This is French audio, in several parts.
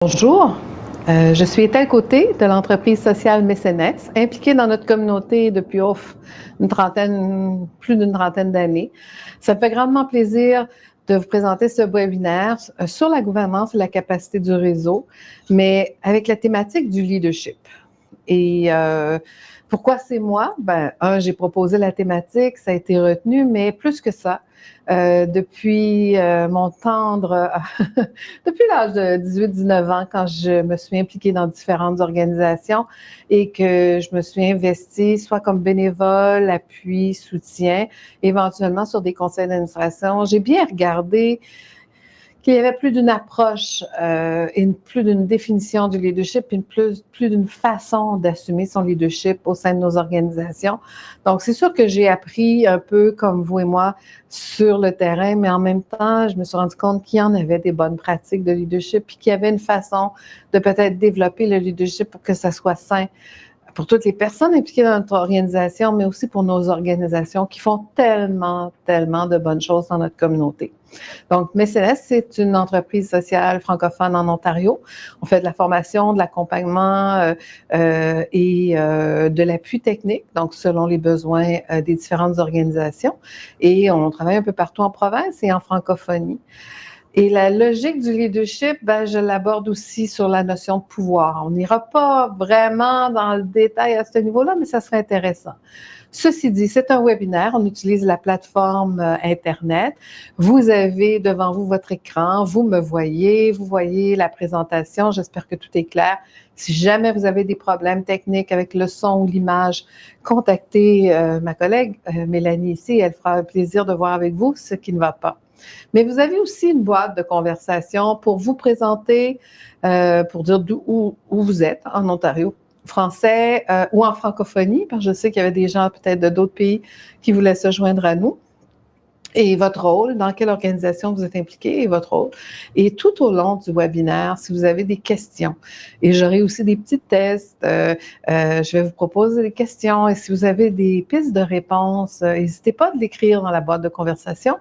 Bonjour, je suis Ethel Côté de l'entreprise sociale Mécénès, impliquée dans notre communauté depuis plus d'une trentaine d'années. Ça me fait grandement plaisir de vous présenter ce webinaire sur la gouvernance et la capacité du réseau, mais avec la thématique du leadership. Et pourquoi c'est moi? J'ai proposé la thématique, ça a été retenu, mais plus que ça, depuis mon tendre, depuis l'âge de 18-19 ans, quand je me suis impliquée dans différentes organisations et que je me suis investie soit comme bénévole, appui, soutien, éventuellement sur des conseils d'administration, j'ai bien regardé qu'il y avait plus d'une approche et plus d'une définition du leadership, et plus d'une façon d'assumer son leadership au sein de nos organisations. Donc, c'est sûr que j'ai appris un peu, comme vous et moi, sur le terrain, mais en même temps, je me suis rendu compte qu'il y en avait des bonnes pratiques de leadership, puis qu'il y avait une façon de peut-être développer le leadership pour que ça soit sain pour toutes les personnes impliquées dans notre organisation, mais aussi pour nos organisations qui font tellement de bonnes choses dans notre communauté. Donc, Mécénès, c'est une entreprise sociale francophone en Ontario. On fait de la formation, de l'accompagnement et de l'appui technique, donc selon les besoins des différentes organisations. Et on travaille un peu partout en province et en francophonie. Et la logique du leadership, je l'aborde aussi sur la notion de pouvoir. On n'ira pas vraiment dans le détail à ce niveau-là, mais ça serait intéressant. Ceci dit, c'est un webinaire, on utilise la plateforme Internet. Vous avez devant vous votre écran, vous me voyez, vous voyez la présentation, j'espère que tout est clair. Si jamais vous avez des problèmes techniques avec le son ou l'image, contactez ma collègue Mélanie ici, elle fera un plaisir de voir avec vous ce qui ne va pas. Mais vous avez aussi une boîte de conversation pour vous présenter, pour dire où vous êtes en Ontario, français ou en francophonie, parce que je sais qu'il y avait des gens peut-être de d'autres pays qui voulaient se joindre à nous. Et votre rôle, dans quelle organisation vous êtes impliqué et votre rôle. Et tout au long du webinaire, si vous avez des questions, et j'aurai aussi des petits tests, je vais vous proposer des questions et si vous avez des pistes de réponse, n'hésitez pas à l'écrire dans la boîte de conversation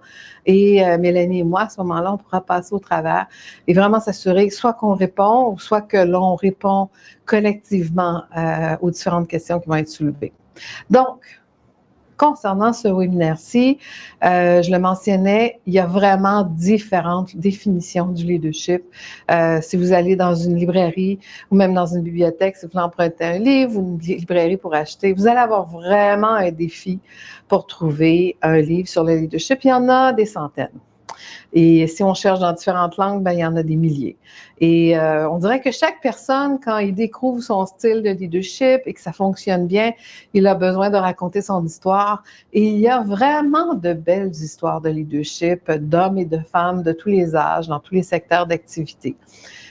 et Mélanie et moi, à ce moment-là, on pourra passer au travers et vraiment s'assurer soit qu'on répond ou soit que l'on répond collectivement aux différentes questions qui vont être soulevées. Donc, concernant ce webinaire-ci, je le mentionnais, il y a vraiment différentes définitions du leadership. Si vous allez dans une librairie ou même dans une bibliothèque, si vous empruntez un livre ou une librairie pour acheter, vous allez avoir vraiment un défi pour trouver un livre sur le leadership. Il y en a des centaines. Et si on cherche dans différentes langues, il y en a des milliers. Et on dirait que chaque personne, quand il découvre son style de leadership et que ça fonctionne bien, il a besoin de raconter son histoire. Et il y a vraiment de belles histoires de leadership d'hommes et de femmes de tous les âges, dans tous les secteurs d'activité.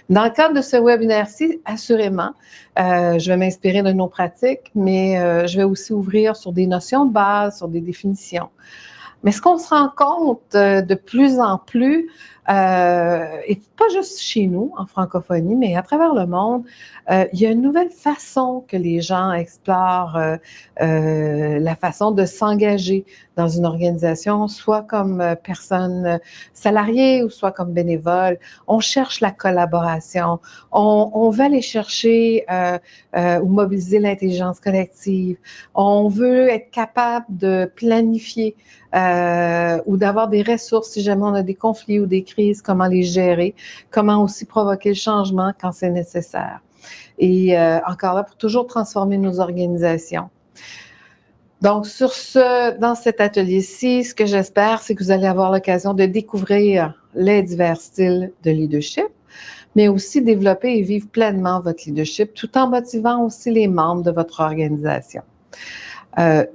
Dans le cadre de ce webinaire-ci, assurément, je vais m'inspirer de nos pratiques, mais je vais aussi ouvrir sur des notions de base, sur des définitions. Mais ce qu'on se rend compte de plus en plus, et pas juste chez nous, en francophonie, mais à travers le monde, il y a une nouvelle façon que les gens explorent la façon de s'engager dans une organisation, soit comme personne salariée ou soit comme bénévole. On cherche la collaboration, on veut aller chercher ou mobiliser l'intelligence collective, on veut être capable de planifier ou d'avoir des ressources si jamais on a des conflits ou des crises, comment les gérer, comment aussi provoquer le changement quand c'est nécessaire. Et encore là, pour toujours transformer nos organisations. Donc, dans cet atelier-ci, ce que j'espère, c'est que vous allez avoir l'occasion de découvrir les divers styles de leadership, mais aussi développer et vivre pleinement votre leadership, tout en motivant aussi les membres de votre organisation.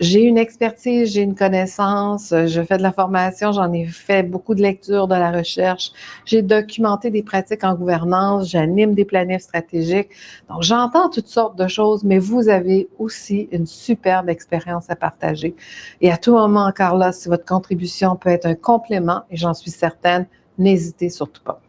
J'ai une expertise, j'ai une connaissance, je fais de la formation, j'en ai fait beaucoup de lectures, de la recherche, j'ai documenté des pratiques en gouvernance, j'anime des planifs stratégiques. Donc, j'entends toutes sortes de choses, mais vous avez aussi une superbe expérience à partager. Et à tout moment, encore là, si votre contribution peut être un complément, et j'en suis certaine, n'hésitez surtout pas.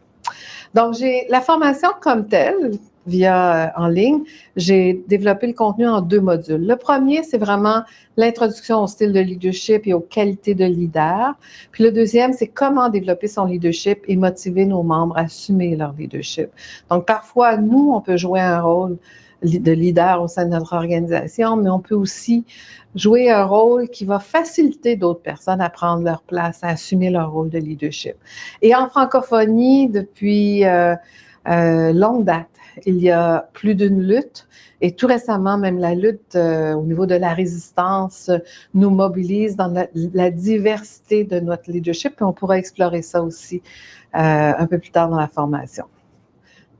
Donc, j'ai la formation comme telle, en ligne, j'ai développé le contenu en 2 modules. Le premier, c'est vraiment l'introduction au style de leadership et aux qualités de leader. Puis le deuxième, c'est comment développer son leadership et motiver nos membres à assumer leur leadership. Donc, parfois, nous, on peut jouer un rôle de leader au sein de notre organisation, mais on peut aussi jouer un rôle qui va faciliter d'autres personnes à prendre leur place, à assumer leur rôle de leadership. Et en francophonie, depuis longue date, il y a plus d'une lutte. Et tout récemment, même la lutte au niveau de la résistance nous mobilise dans la diversité de notre leadership. Et on pourra explorer ça aussi un peu plus tard dans la formation.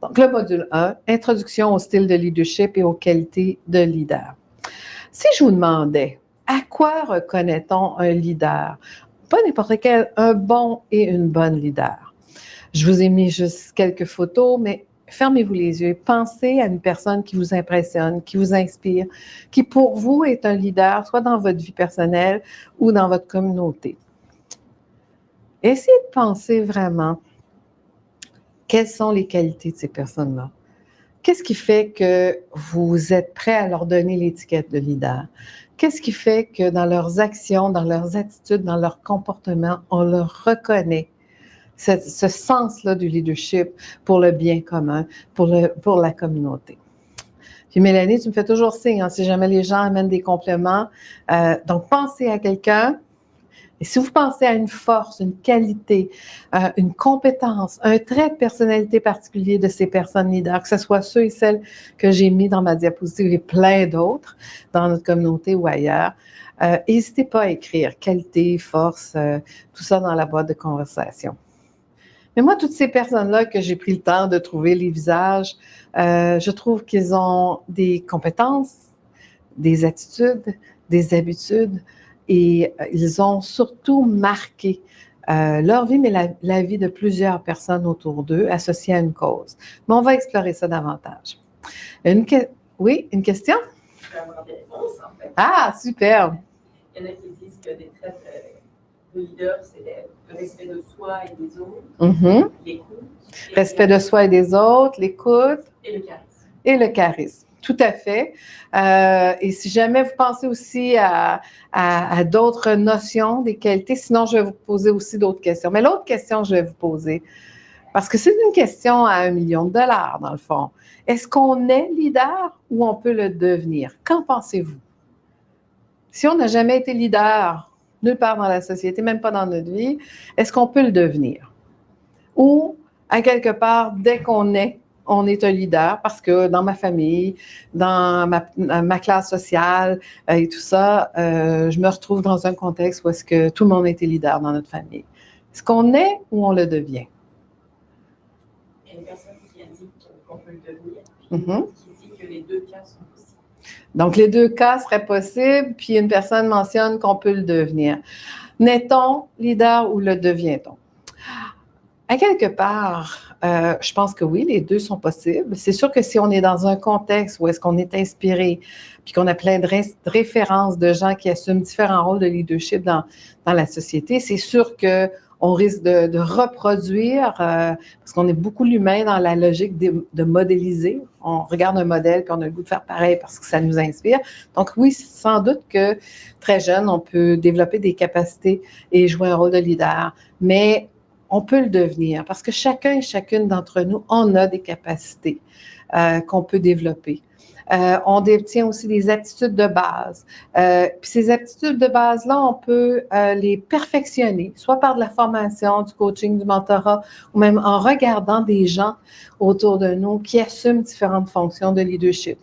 Donc, le module 1, introduction au style de leadership et aux qualités de leader. Si je vous demandais, à quoi reconnaît-on un leader? Pas n'importe quel, un bon et une bonne leader. Je vous ai mis juste quelques photos, mais fermez-vous les yeux et pensez à une personne qui vous impressionne, qui vous inspire, qui pour vous est un leader, soit dans votre vie personnelle ou dans votre communauté. Essayez de penser vraiment quelles sont les qualités de ces personnes-là. Qu'est-ce qui fait que vous êtes prêt à leur donner l'étiquette de leader? Qu'est-ce qui fait que dans leurs actions, dans leurs attitudes, dans leur comportement, on leur reconnaît ce sens-là du leadership pour le bien commun, pour la communauté? Puis Mélanie, tu me fais toujours signe, hein, si jamais les gens amènent des compléments. Donc, pensez à quelqu'un. Et si vous pensez à une force, une qualité, une compétence, un trait de personnalité particulier de ces personnes leaders, que ce soit ceux et celles que j'ai mis dans ma diapositive et plein d'autres dans notre communauté ou ailleurs, n'hésitez pas à écrire qualité, force, tout ça dans la boîte de conversation. Mais moi, toutes ces personnes-là que j'ai pris le temps de trouver les visages, je trouve qu'ils ont des compétences, des attitudes, des habitudes, et ils ont surtout marqué leur vie, mais la vie de plusieurs personnes autour d'eux, associées à une cause. Mais on va explorer ça davantage. Oui, une question? Je peux avoir des réponses, en fait. Ah, superbe! Il y en a qui disent que des traits de leader, c'est le respect de soi et des autres, l'écoute. Respect de soi et des autres, l'écoute. Et le charisme. Et le charisme. Tout à fait. Et si jamais vous pensez aussi à d'autres notions, des qualités, sinon je vais vous poser aussi d'autres questions. Mais l'autre question que je vais vous poser, parce que c'est une question à $1 million dans le fond. Est-ce qu'on est leader ou on peut le devenir? Qu'en pensez-vous? Si on n'a jamais été leader, nulle part dans la société, même pas dans notre vie, est-ce qu'on peut le devenir? Ou, à quelque part, dès qu'on est, on est un leader parce que dans ma famille, dans ma classe sociale et tout ça, je me retrouve dans un contexte où est-ce que tout le monde était leader dans notre famille. Est-ce qu'on est ou on le devient? Il y a une personne qui indique qu'on peut le devenir, qui dit que les 2 cas sont possibles. Donc, les 2 cas seraient possibles, puis une personne mentionne qu'on peut le devenir. N'est-on leader ou le devient-on? À quelque part, je pense que oui, les 2 sont possibles. C'est sûr que si on est dans un contexte où est-ce qu'on est inspiré, puis qu'on a plein de références de gens qui assument différents rôles de leadership dans la société, c'est sûr qu'on risque de reproduire, parce qu'on est beaucoup l'humain dans la logique de modéliser. On regarde un modèle, puis on a le goût de faire pareil parce que ça nous inspire. Donc oui, sans doute que très jeune, on peut développer des capacités et jouer un rôle de leader, mais on peut le devenir parce que chacun et chacune d'entre nous, on a des capacités qu'on peut développer. On détient aussi des aptitudes de base. Puis ces aptitudes de base-là, on peut les perfectionner, soit par de la formation, du coaching, du mentorat, ou même en regardant des gens autour de nous qui assument différentes fonctions de leadership.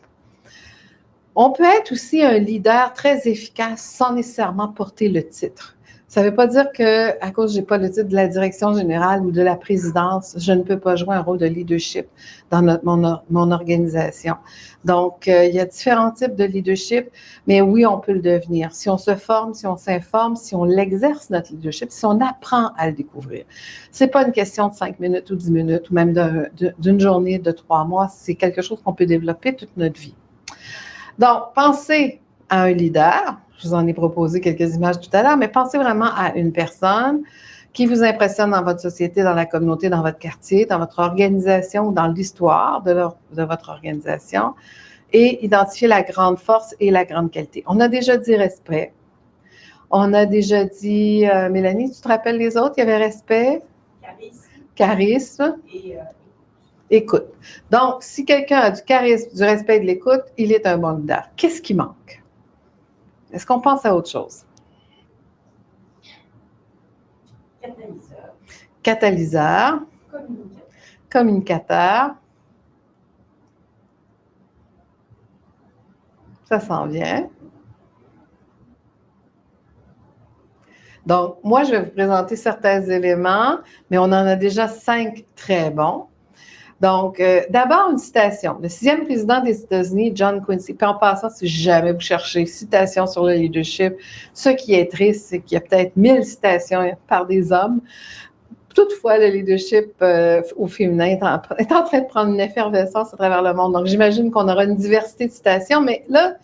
On peut être aussi un leader très efficace sans nécessairement porter le titre. Ça ne veut pas dire qu'à cause que je n'ai pas le titre de la direction générale ou de la présidence, je ne peux pas jouer un rôle de leadership dans mon organisation. Donc, il y a différents types de leadership, mais oui, on peut le devenir. Si on se forme, si on s'informe, si on l'exerce, notre leadership, si on apprend à le découvrir. Ce n'est pas une question de 5 minutes ou 10 minutes ou même d'une journée, de 3 mois. C'est quelque chose qu'on peut développer toute notre vie. Donc, pensez à un leader. Je vous en ai proposé quelques images tout à l'heure, mais pensez vraiment à une personne qui vous impressionne dans votre société, dans la communauté, dans votre quartier, dans votre organisation ou dans l'histoire de votre organisation, et identifier la grande force et la grande qualité. On a déjà dit respect. On a déjà dit, Mélanie, tu te rappelles les autres? Il y avait respect, charisme et écoute. Donc, si quelqu'un a du charisme, du respect et de l'écoute, il est un bon leader. Qu'est-ce qui manque? Est-ce qu'on pense à autre chose? Catalyseur. Communicateur. Ça s'en vient. Donc, moi, je vais vous présenter certains éléments, mais on en a déjà 5 très bons. Donc, d'abord, une citation. Le 6e président des États-Unis, John Quincy, puis en passant, si jamais vous cherchez citation sur le leadership, ce qui est triste, c'est qu'il y a peut-être 1000 citations par des hommes. Toutefois, le leadership au féminin est en train de prendre une effervescence à travers le monde. Donc, j'imagine qu'on aura une diversité de citations, mais là,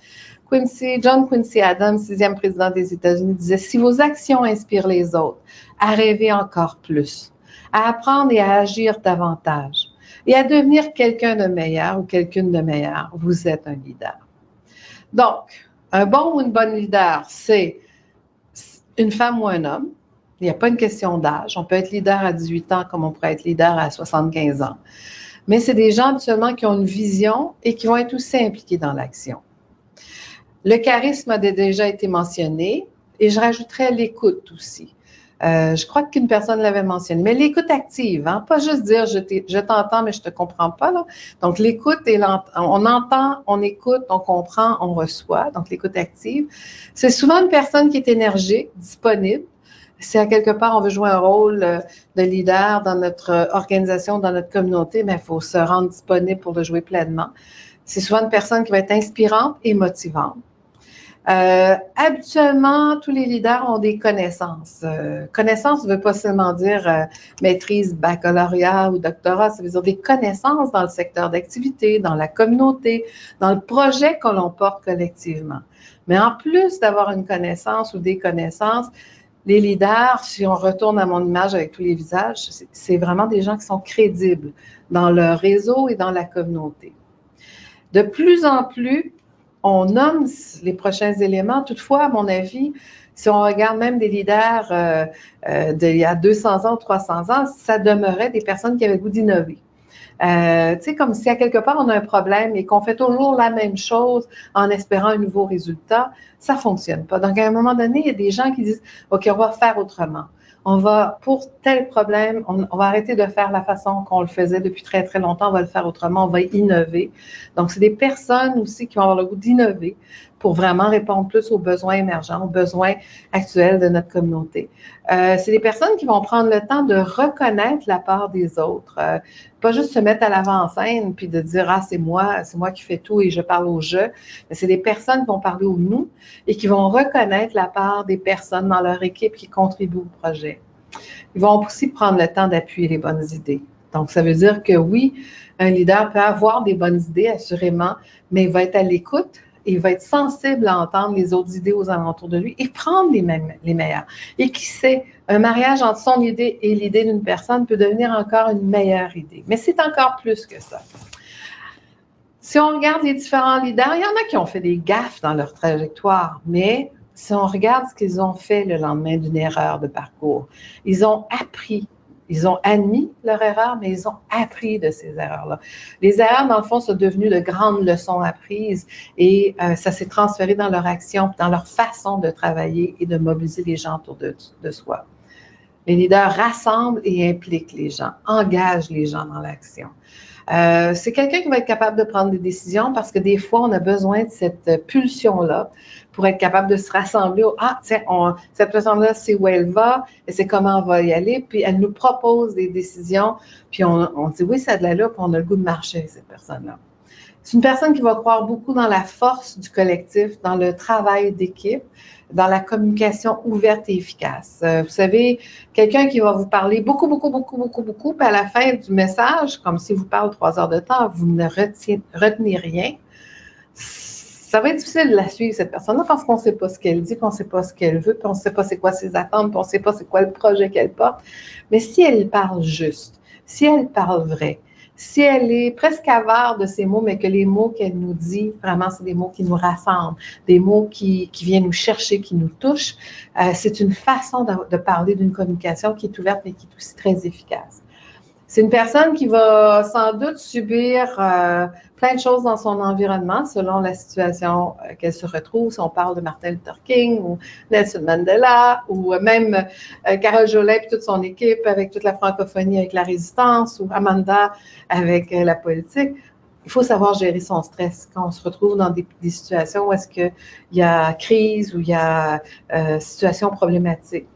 John Quincy Adams, 6e président des États-Unis, disait « Si vos actions inspirent les autres à rêver encore plus, à apprendre et à agir davantage, et à devenir quelqu'un de meilleur ou quelqu'une de meilleure, vous êtes un leader. » Donc, un bon ou une bonne leader, c'est une femme ou un homme. Il n'y a pas une question d'âge. On peut être leader à 18 ans comme on pourrait être leader à 75 ans. Mais c'est des gens habituellement qui ont une vision et qui vont être aussi impliqués dans l'action. Le charisme a déjà été mentionné et je rajouterais l'écoute aussi. Je crois qu'une personne l'avait mentionné, mais l'écoute active, hein, pas juste dire je t'entends mais je te comprends pas là. Donc l'écoute et on entend, on écoute, on comprend, on reçoit. Donc l'écoute active, c'est souvent une personne qui est énergique, disponible. Si à quelque part on veut jouer un rôle de leader dans notre organisation, dans notre communauté, mais il faut se rendre disponible pour le jouer pleinement. C'est souvent une personne qui va être inspirante et motivante. Habituellement, tous les leaders ont des connaissances. Connaissances ne veut pas seulement dire maîtrise, baccalauréat ou doctorat, ça veut dire des connaissances dans le secteur d'activité, dans la communauté, dans le projet que l'on porte collectivement. Mais en plus d'avoir une connaissance ou des connaissances, les leaders, si on retourne à mon image avec tous les visages, c'est vraiment des gens qui sont crédibles dans leur réseau et dans la communauté. De plus en plus, on nomme les prochains éléments. Toutefois, à mon avis, si on regarde même des leaders d'il y a 200 ans, 300 ans, ça demeurait des personnes qui avaient le goût d'innover. Tu sais, comme si à quelque part on a un problème et qu'on fait toujours la même chose en espérant un nouveau résultat, ça fonctionne pas. Donc, à un moment donné, il y a des gens qui disent « OK, on va faire autrement. On va, pour tel problème, on va arrêter de faire la façon qu'on le faisait depuis très, très longtemps. On va le faire autrement. On va innover. » Donc, c'est des personnes aussi qui vont avoir le goût d'innover pour vraiment répondre plus aux besoins émergents, aux besoins actuels de notre communauté. C'est des personnes qui vont prendre le temps de reconnaître la part des autres. Pas juste se mettre à l'avant-scène puis de dire « Ah, c'est moi qui fais tout et je parle au je ». Mais c'est des personnes qui vont parler au nous et qui vont reconnaître la part des personnes dans leur équipe qui contribuent au projet. Ils vont aussi prendre le temps d'appuyer les bonnes idées. Donc, ça veut dire que oui, un leader peut avoir des bonnes idées, assurément, mais il va être à l'écoute. Il va être sensible à entendre les autres idées aux alentours de lui et prendre les meilleures. Et qui sait, un mariage entre son idée et l'idée d'une personne peut devenir encore une meilleure idée. Mais c'est encore plus que ça. Si on regarde les différents leaders, il y en a qui ont fait des gaffes dans leur trajectoire, mais si on regarde ce qu'ils ont fait le lendemain d'une erreur de parcours, ils ont appris. Ils ont admis leur erreur, mais ils ont appris de ces erreurs-là. Les erreurs, dans le fond, sont devenues de grandes leçons apprises et ça s'est transféré dans leur action, dans leur façon de travailler et de mobiliser les gens autour de soi. Les leaders rassemblent et impliquent les gens, engagent les gens dans l'action. C'est quelqu'un qui va être capable de prendre des décisions parce que des fois, on a besoin de cette pulsion-là pour être capable de se rassembler. Ah, tiens, cette personne-là, c'est où elle va, et c'est comment on va y aller, puis elle nous propose des décisions, puis on dit oui, ça a de l'allure, puis on a le goût de marcher avec cette personne-là. C'est une personne qui va croire beaucoup dans la force du collectif, dans le travail d'équipe, dans la communication ouverte et efficace. Vous savez, quelqu'un qui va vous parler beaucoup, puis à la fin du message, comme s'il vous parle 3 heures de temps, vous ne retenez rien, ça va être difficile de la suivre, cette personne-là, parce qu'on ne sait pas ce qu'elle dit, puis on ne sait pas ce qu'elle veut, puis on ne sait pas c'est quoi ses attentes, puis on ne sait pas c'est quoi le projet qu'elle porte. Mais si elle parle juste, si elle parle vrai, si elle est presque avare de ses mots, mais que les mots qu'elle nous dit, vraiment, c'est des mots qui nous rassemblent, des mots qui viennent nous chercher, qui nous touchent, c'est une façon de parler d'une communication qui est ouverte et qui est aussi très efficace. C'est une personne qui va sans doute subir plein de choses dans son environnement selon la situation qu'elle se retrouve. Si on parle de Martin Luther King ou Nelson Mandela ou même Carole Jolet et toute son équipe avec toute la francophonie avec la résistance ou Amanda avec la politique. Il faut savoir gérer son stress quand on se retrouve dans des situations où est-ce qu'il y a crise, où il y a situation problématique.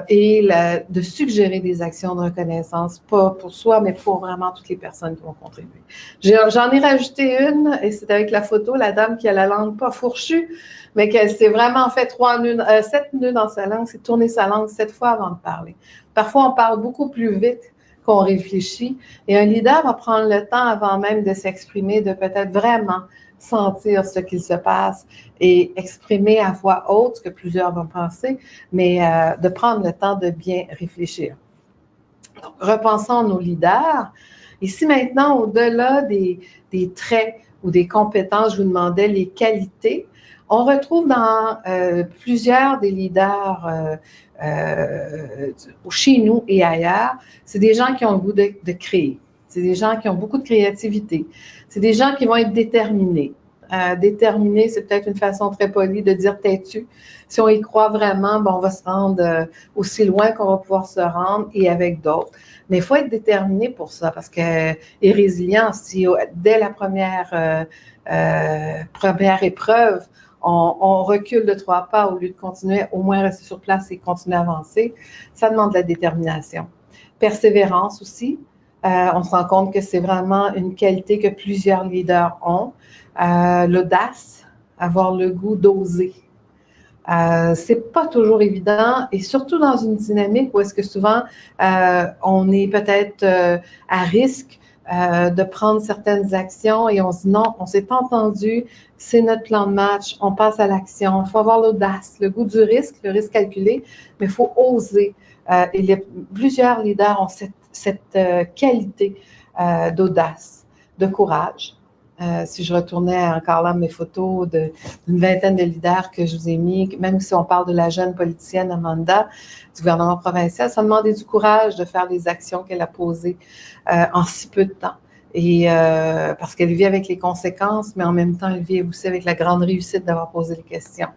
Et de suggérer des actions de reconnaissance, pas pour soi, mais pour vraiment toutes les personnes qui vont contribuer. J'en ai rajouté une, et c'est avec la photo, la dame qui a la langue pas fourchue, mais qu'elle s'est vraiment fait 7 nœuds dans sa langue, s'est tourné sa langue 7 fois avant de parler. Parfois, on parle beaucoup plus vite qu'on réfléchit, et un leader va prendre le temps avant même de s'exprimer, de peut-être vraiment sentir ce qu'il se passe et exprimer à voix haute ce que plusieurs vont penser, mais de prendre le temps de bien réfléchir. Donc, repensons nos leaders. Ici maintenant, au-delà des traits ou des compétences, je vous demandais les qualités. On retrouve dans plusieurs des leaders chez nous et ailleurs, c'est des gens qui ont le goût de créer. C'est des gens qui ont beaucoup de créativité. C'est des gens qui vont être déterminés. Déterminé, c'est peut-être une façon très polie de dire têtu. Si on y croit vraiment, on va se rendre aussi loin qu'on va pouvoir se rendre et avec d'autres. Mais il faut être déterminé pour ça parce que et résilient, si dès la première épreuve, on recule de 3 pas au lieu de continuer, au moins rester sur place et continuer à avancer, ça demande de la détermination. Persévérance aussi. On se rend compte que c'est vraiment une qualité que plusieurs leaders ont. L'audace, avoir le goût d'oser. C'est pas toujours évident et surtout dans une dynamique où est-ce que souvent on est peut-être à risque de prendre certaines actions et on se dit non, on s'est pas entendu, c'est notre plan de match, on passe à l'action. Il faut avoir l'audace, le goût du risque, le risque calculé, mais il faut oser. Et plusieurs leaders ont cette qualité d'audace, de courage. Si je retournais encore là mes photos d'une vingtaine de leaders que je vous ai mis, même si on parle de la jeune politicienne Amanda du gouvernement provincial, ça demandait du courage de faire les actions qu'elle a posées en si peu de temps. Et parce qu'elle vit avec les conséquences, mais en même temps, elle vit aussi avec la grande réussite d'avoir posé les questions.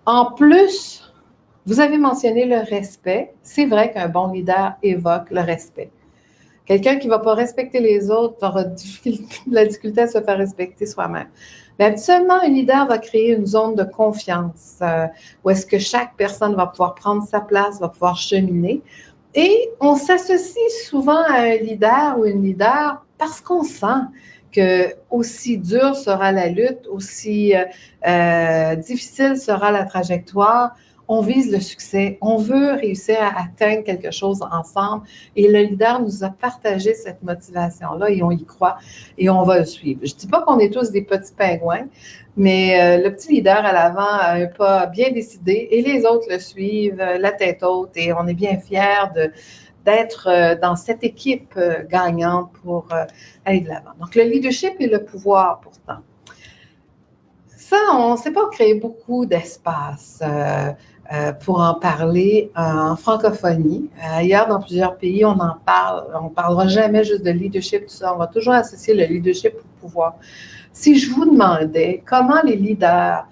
En plus, vous avez mentionné le respect. C'est vrai qu'un bon leader évoque le respect. Quelqu'un qui ne va pas respecter les autres aura de la difficulté à se faire respecter soi-même. Mais habituellement, un leader va créer une zone de confiance où est-ce que chaque personne va pouvoir prendre sa place, va pouvoir cheminer. Et on s'associe souvent à un leader ou une leader parce qu'on sent que aussi dure sera la lutte, aussi difficile sera la trajectoire, on vise le succès, on veut réussir à atteindre quelque chose ensemble et le leader nous a partagé cette motivation-là et on y croit et on va le suivre. Je ne dis pas qu'on est tous des petits pingouins, mais le petit leader à l'avant a un pas bien décidé et les autres le suivent la tête haute et on est bien fiers d'être dans cette équipe gagnante pour aller de l'avant. Donc, le leadership et le pouvoir, pourtant. Ça, on ne s'est pas créé beaucoup d'espace pour en parler en francophonie. Ailleurs, dans plusieurs pays, on en parle. On ne parlera jamais juste de leadership, tout ça. On va toujours associer le leadership au pouvoir. Si je vous demandais comment les leaders,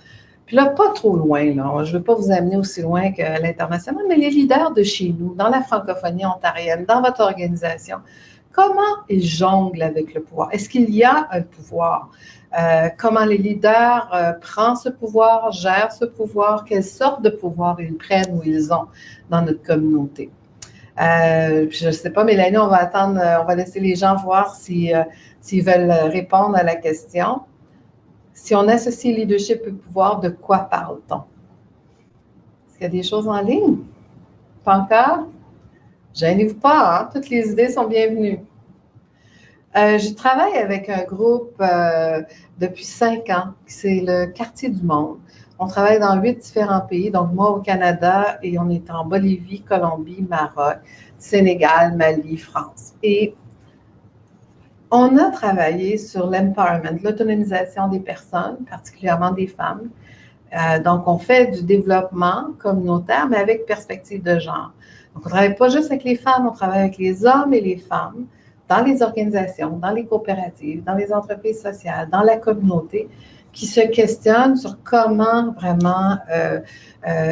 puis là, pas trop loin, là, je ne veux pas vous amener aussi loin que l'international, mais les leaders de chez nous, dans la francophonie ontarienne, dans votre organisation, comment ils jonglent avec le pouvoir? Est-ce qu'il y a un pouvoir? Comment les leaders prennent ce pouvoir, gèrent ce pouvoir, quelle sorte de pouvoir ils prennent ou ils ont dans notre communauté. Je ne sais pas, Mélanie, on va attendre, on va laisser les gens voir s'ils veulent répondre à la question. Si on associe leadership et pouvoir, de quoi parle-t-on? Est-ce qu'il y a des choses en ligne? Pas encore? Gênez-vous pas, hein? Toutes les idées sont bienvenues. Je travaille avec un groupe depuis 5 ans, c'est le Quartier du Monde. On travaille dans 8 différents pays, donc moi au Canada, et on est en Bolivie, Colombie, Maroc, Sénégal, Mali, France. Et on a travaillé sur l'empowerment, l'autonomisation des personnes, particulièrement des femmes. Donc, on fait du développement communautaire, mais avec perspective de genre. Donc, on ne travaille pas juste avec les femmes, on travaille avec les hommes et les femmes dans les organisations, dans les coopératives, dans les entreprises sociales, dans la communauté, qui se questionnent sur comment vraiment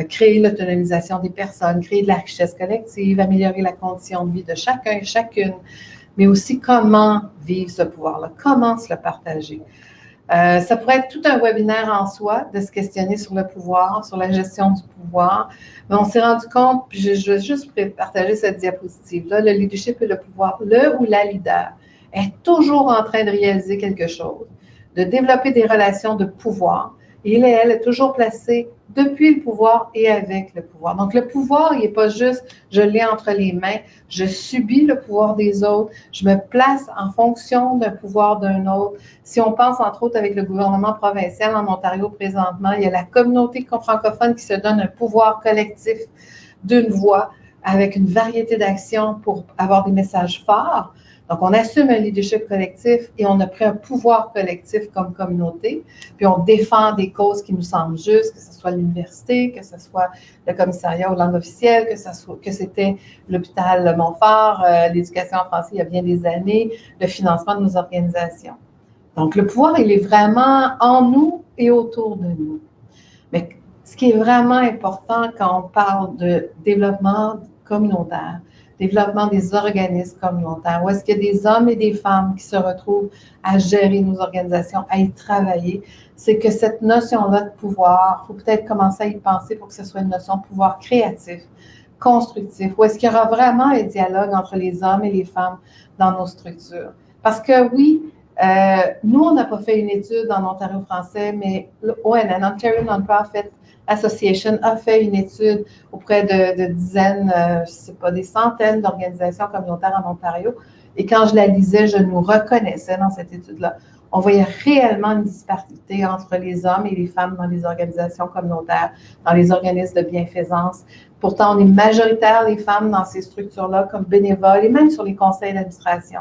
créer l'autonomisation des personnes, créer de la richesse collective, améliorer la condition de vie de chacun et chacune, mais aussi comment vivre ce pouvoir-là, comment se le partager. Ça pourrait être tout un webinaire en soi de se questionner sur le pouvoir, sur la gestion du pouvoir. Mais on s'est rendu compte, puis je vais juste partager cette diapositive-là, le leadership et le pouvoir, le ou la leader est toujours en train de réaliser quelque chose, de développer des relations de pouvoir. Et il et elle est toujours placée depuis le pouvoir et avec le pouvoir. Donc, le pouvoir, il n'est pas juste je l'ai entre les mains, je subis le pouvoir des autres, je me place en fonction d'un pouvoir d'un autre. Si on pense entre autres avec le gouvernement provincial en Ontario présentement, il y a la communauté francophone qui se donne un pouvoir collectif d'une voix avec une variété d'actions pour avoir des messages forts. Donc, on assume un leadership collectif et on a pris un pouvoir collectif comme communauté, puis on défend des causes qui nous semblent justes, que ce soit l'université, que ce soit le commissariat aux langues officielles, que c'était l'hôpital Montfort, l'éducation en français il y a bien des années, le financement de nos organisations. Donc, le pouvoir, il est vraiment en nous et autour de nous. Mais ce qui est vraiment important quand on parle de développement communautaire, développement des organismes communautaires, où est-ce qu'il y a des hommes et des femmes qui se retrouvent à gérer nos organisations, à y travailler, c'est que cette notion-là de pouvoir, il faut peut-être commencer à y penser pour que ce soit une notion de pouvoir créatif, constructif, où est-ce qu'il y aura vraiment un dialogue entre les hommes et les femmes dans nos structures. Parce que oui, nous, on n'a pas fait une étude en Ontario français, mais l'ONN, Ontario Non-Profit Association, a fait une étude auprès de dizaines, je ne sais pas, des centaines d'organisations communautaires en Ontario. Et quand je la lisais, je nous reconnaissais dans cette étude-là. On voyait réellement une disparité entre les hommes et les femmes dans les organisations communautaires, dans les organismes de bienfaisance. Pourtant, on est majoritaire, les femmes, dans ces structures-là, comme bénévoles et même sur les conseils d'administration.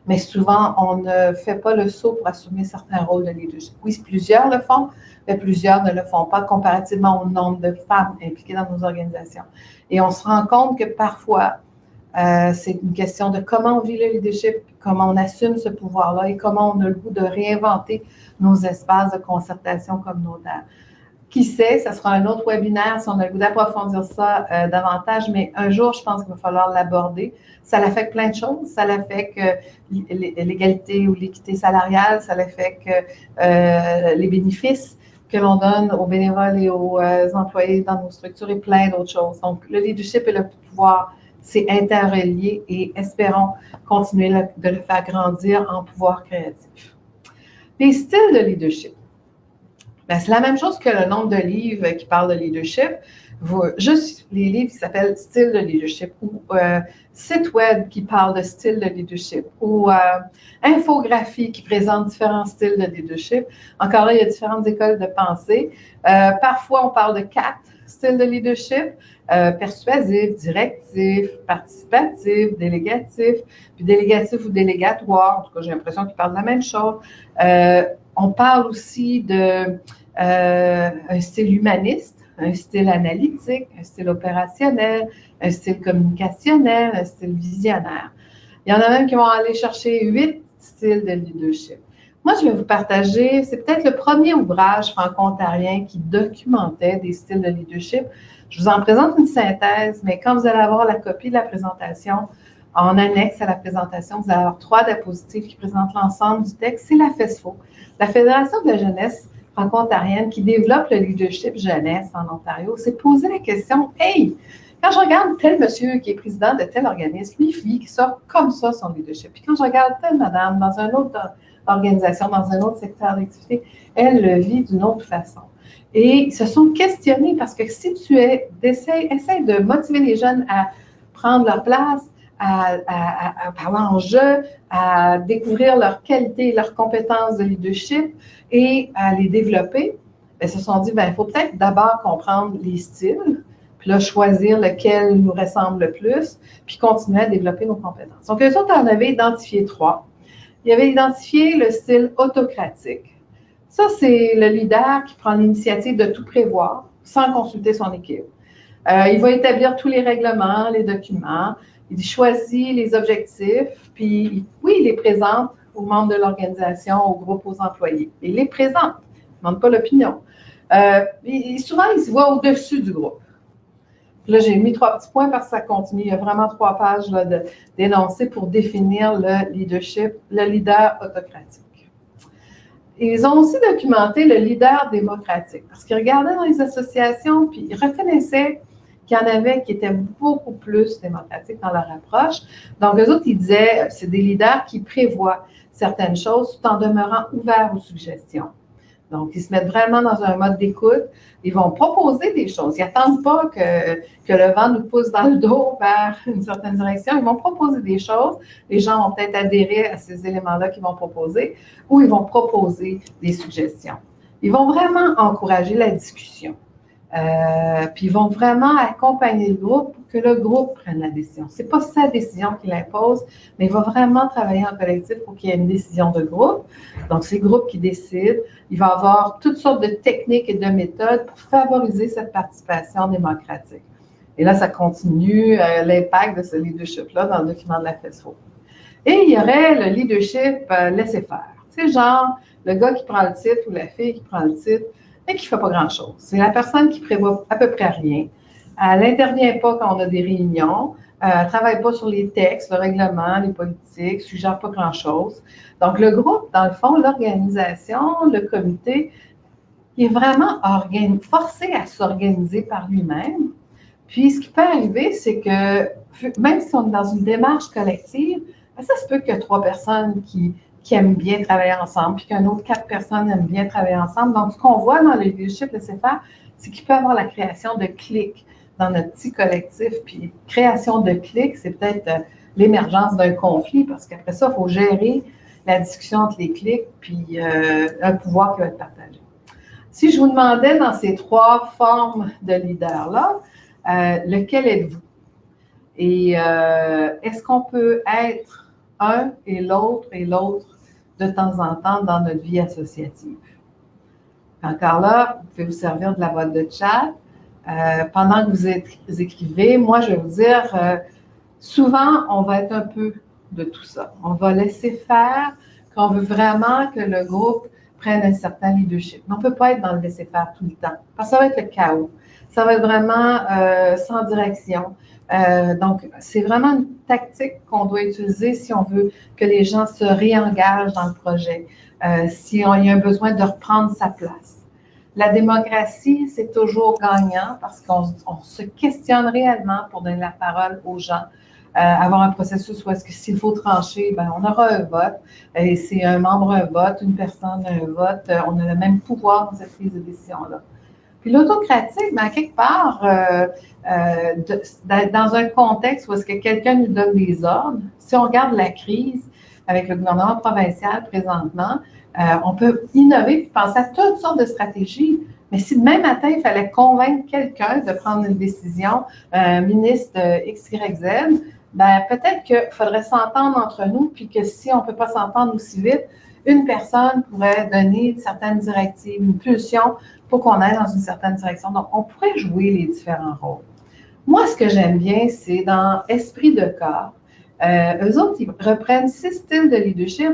Mais souvent, on ne fait pas le saut pour assumer certains rôles de leadership. Oui, plusieurs le font, mais plusieurs ne le font pas comparativement au nombre de femmes impliquées dans nos organisations. Et on se rend compte que parfois, c'est une question de comment on vit le leadership, comment on assume ce pouvoir-là et comment on a le goût de réinventer nos espaces de concertation communautaire. Qui sait, ça sera un autre webinaire si on a le goût d'approfondir ça davantage, mais un jour, je pense qu'il va falloir l'aborder. Ça l'affecte plein de choses. Ça l'affecte l'égalité ou l'équité salariale, ça l'affecte les bénéfices que l'on donne aux bénévoles et aux employés dans nos structures et plein d'autres choses. Donc, le leadership et le pouvoir, c'est interrelié et espérons continuer de le faire grandir en pouvoir créatif. Les styles de leadership. Ben, c'est la même chose que le nombre de livres qui parlent de leadership. Juste les livres qui s'appellent Style de leadership ou site web qui parle de style de leadership ou infographie qui présente différents styles de leadership. Encore là, il y a différentes écoles de pensée. Parfois, on parle de 4 styles de leadership. Persuasif, directif, participatif, délégatif, puis délégatif ou délégatoire. En tout cas, j'ai l'impression qu'ils parlent de la même chose. On parle aussi d'un style humaniste, un style analytique, un style opérationnel, un style communicationnel, un style visionnaire. Il y en a même qui vont aller chercher 8 styles de leadership. Moi, je vais vous partager, c'est peut-être le premier ouvrage franco-ontarien qui documentait des styles de leadership. Je vous en présente une synthèse, mais quand vous allez avoir la copie de la présentation, en annexe à la présentation, vous allez avoir 3 diapositives qui présentent l'ensemble du texte. C'est la FESFO, la Fédération de la jeunesse franco-ontarienne qui développe le leadership jeunesse en Ontario. C'est poser la question, hey, quand je regarde tel monsieur qui est président de tel organisme, lui vit qui sort comme ça son leadership. Puis quand je regarde telle madame dans une autre organisation, dans un autre secteur d'activité, elle le vit d'une autre façon. Et ils se sont questionnés parce que si tu essaie de motiver les jeunes à prendre leur place, à parler en jeu, à découvrir leurs qualités et leurs compétences de leadership et à les développer, ils se sont dit, il faut peut-être d'abord comprendre les styles, puis là, choisir lequel nous ressemble le plus, puis continuer à développer nos compétences. Donc, eux autres en avaient identifié 3. Ils avaient identifié le style autocratique. Ça, c'est le leader qui prend l'initiative de tout prévoir sans consulter son équipe. Il va établir tous les règlements, les documents, il choisit les objectifs, puis oui, il les présente aux membres de l'organisation, au groupe, aux employés. Il les présente, il ne demande pas l'opinion. Souvent, il se voit au-dessus du groupe. Là, j'ai mis 3 petits points parce que ça continue. Il y a vraiment 3 pages d'énoncés pour définir le leadership, le leader autocratique. Ils ont aussi documenté le leader démocratique parce qu'ils regardaient dans les associations puis ils reconnaissaient qu'il y en avait qui étaient beaucoup plus démocratiques dans leur approche. Donc, eux autres, ils disaient, c'est des leaders qui prévoient certaines choses tout en demeurant ouverts aux suggestions. Donc, ils se mettent vraiment dans un mode d'écoute. Ils vont proposer des choses. Ils n'attendent pas que le vent nous pousse dans le dos vers une certaine direction. Ils vont proposer des choses. Les gens vont peut-être adhérer à ces éléments-là qu'ils vont proposer ou ils vont proposer des suggestions. Ils vont vraiment encourager la discussion. Puis ils vont vraiment accompagner le groupe pour que le groupe prenne la décision. Ce n'est pas sa décision qu'il impose, mais il va vraiment travailler en collectif pour qu'il y ait une décision de groupe. Donc, c'est le groupe qui décide. Il va avoir toutes sortes de techniques et de méthodes pour favoriser cette participation démocratique. Et là, ça continue l'impact de ce leadership-là dans le document de la FESFO. Et il y aurait le leadership laisser-faire. C'est genre le gars qui prend le titre ou la fille qui prend le titre, mais qui ne fait pas grand-chose. C'est la personne qui prévoit à peu près rien. Elle n'intervient pas quand on a des réunions. Elle ne travaille pas sur les textes, le règlement, les politiques, ne suggère pas grand-chose. Donc, le groupe, dans le fond, l'organisation, le comité, il est vraiment forcé à s'organiser par lui-même. Puis, ce qui peut arriver, c'est que même si on est dans une démarche collective, ça se peut qu'il y ait 3 personnes qui aiment bien travailler ensemble, puis qu'un autre 4 personnes aiment bien travailler ensemble. Donc, ce qu'on voit dans le leadership laisser-faire, c'est qu'il peut y avoir la création de clics dans notre petit collectif. Puis, création de clics, c'est peut-être l'émergence d'un conflit, parce qu'après ça, il faut gérer la discussion entre les clics, puis un pouvoir qui va être partagé. Si je vous demandais dans ces 3 formes de leader-là, lequel êtes-vous? Et est-ce qu'on peut être un et l'autre de temps en temps dans notre vie associative? Encore là, vous pouvez vous servir de la boîte de chat. Pendant que vous écrivez, moi, je vais vous dire, souvent, on va être un peu de tout ça. On va laisser faire quand on veut vraiment que le groupe prenne un certain leadership. Mais on ne peut pas être dans le laisser-faire tout le temps, parce que ça va être le chaos. Ça va être vraiment sans direction. Donc, c'est vraiment une tactique qu'on doit utiliser si on veut que les gens se réengagent dans le projet, si on y a un besoin de reprendre sa place. La démocratie, c'est toujours gagnant parce qu'on se questionne réellement pour donner la parole aux gens, avoir un processus où est-ce que s'il faut trancher, on aura un vote, et c'est un membre un vote, une personne un vote, on a le même pouvoir dans cette prise de décision-là. Puis l'autocratique, à quelque part, dans un contexte où est-ce que quelqu'un nous donne des ordres, si on regarde la crise avec le gouvernement provincial présentement, on peut innover et penser à toutes sortes de stratégies. Mais si demain matin, il fallait convaincre quelqu'un de prendre une décision, un ministre X, Y, Z, peut-être qu'il faudrait s'entendre entre nous, puis que si on ne peut pas s'entendre aussi vite, une personne pourrait donner certaines directives, une pulsion pour qu'on aille dans une certaine direction. Donc, on pourrait jouer les différents rôles. Moi, ce que j'aime bien, c'est dans Esprit de corps. Eux autres, ils reprennent 6 styles de leadership